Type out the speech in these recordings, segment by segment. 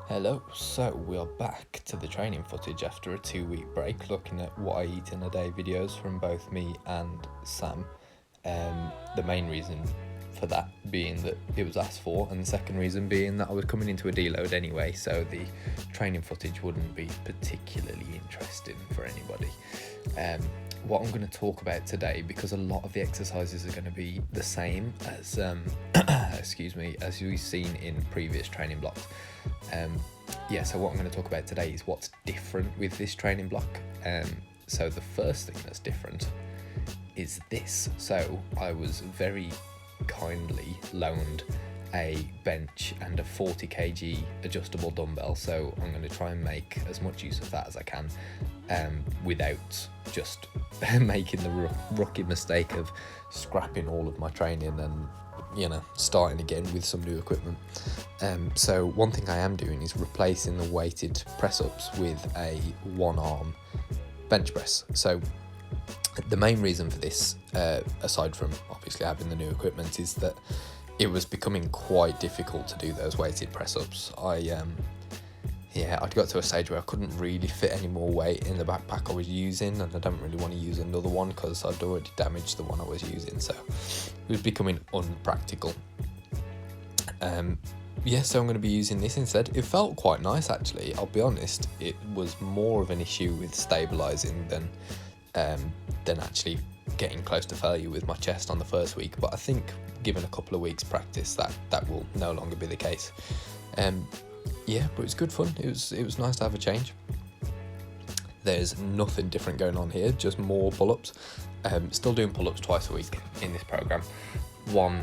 Hello, so we are back to the training footage after a 2 week break, looking at what I eat in a day videos from both me and Sam. The main reason for that being that it was asked for, and the second reason being that I was coming into a deload anyway, so the training footage wouldn't be particularly interesting for anybody. What I'm going to talk about today, because a lot of the exercises are going to be the same as as we've seen in previous training blocks. So what I'm going to talk about today is what's different with this training block. So the first thing that's different is this. So I was very kindly loaned a bench and a 40 kg adjustable dumbbell, so I'm going to try and make as much use of that as I can, without just making the rookie mistake of scrapping all of my training and starting again with some new equipment. So one thing I am doing is replacing the weighted press-ups with a one-arm bench press. So the main reason for this, aside from obviously having the new equipment, is that it was becoming quite difficult to do those weighted press-ups. I'd got to a stage where I couldn't really fit any more weight in the backpack I was using, and I don't really want to use another one because I'd already damaged the one I was using, so it was becoming unpractical. So I'm going to be using this instead. It felt quite nice, actually. I'll be honest, it was more of an issue with stabilising than actually getting close to failure with my chest on the first week, but I think given a couple of weeks practice that will no longer be the case. But it's good fun. It was nice to have a change. There's nothing different going on here, just more pull-ups. Still doing pull-ups twice a week in this program. One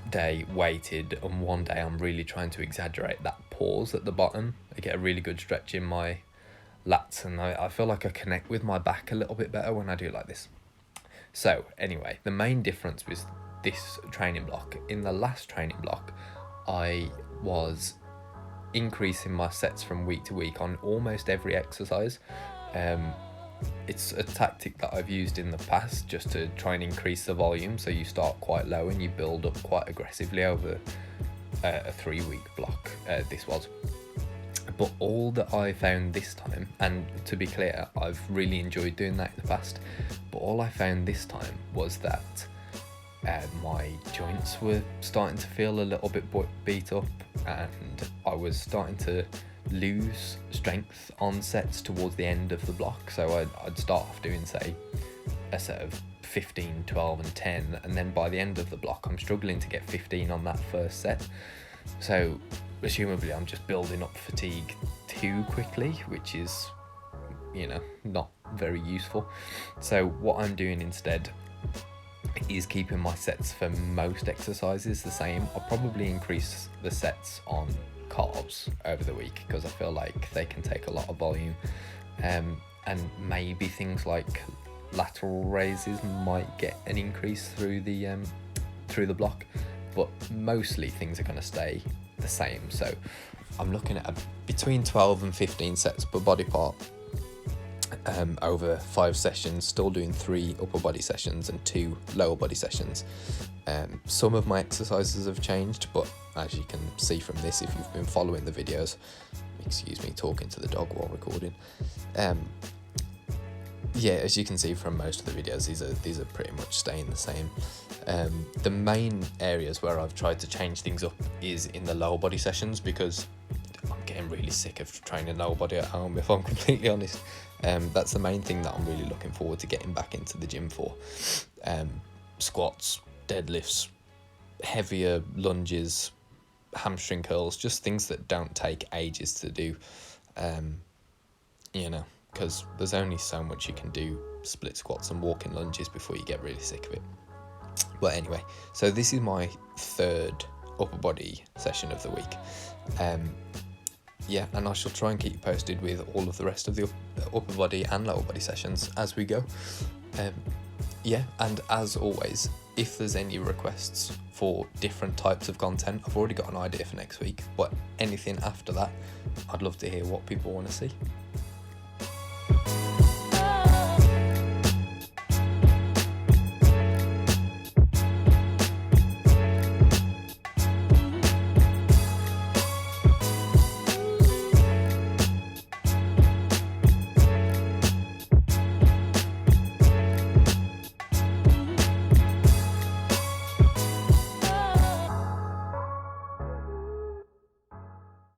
day weighted, and one day I'm really trying to exaggerate that pause at the bottom. I get a really good stretch in my lats, and I feel like I connect with my back a little bit better when I do it like this. So anyway, the main difference with this training block, in the last training block, I was increasing my sets from week to week on almost every exercise. It's a tactic that I've used in the past just to try and increase the volume, so you start quite low and you build up quite aggressively over a 3-week block. This was. But all that I found this time, and to be clear, I've really enjoyed doing that in the past, but all I found this time was that my joints were starting to feel a little bit beat up, and I was starting to lose strength on sets towards the end of the block. So I'd start off doing, say, a set of 15, 12 and 10, and then by the end of the block I'm struggling to get 15 on that first set. So presumably I'm just building up fatigue too quickly, which is not very useful. So what I'm doing instead is keeping my sets for most exercises the same. I'll probably increase the sets on carbs over the week because I feel like they can take a lot of volume, and maybe things like lateral raises might get an increase through the block, but mostly things are going to stay the same. So I'm looking at between 12 and 15 sets per body part over 5 sessions, still doing 3 upper body sessions and 2 lower body sessions. Some of my exercises have changed, but as you can see from this, if you've been following the videos, excuse me talking to the dog while recording, as you can see from most of the videos, these are pretty much staying the same. The main areas where I've tried to change things up is in the lower body sessions, because I'm getting really sick of training lower body at home, if I'm completely honest. That's the main thing that I'm really looking forward to getting back into the gym for. Squats, deadlifts, heavier lunges, hamstring curls, just things that don't take ages to do, because there's only so much you can do split squats and walking lunges before you get really sick of it. But anyway, so this is my 3rd upper body session of the week. And I shall try and keep you posted with all of the rest of the upper body and lower body sessions as we go. And as always, if there's any requests for different types of content, I've already got an idea for next week, but anything after that, I'd love to hear what people want to see.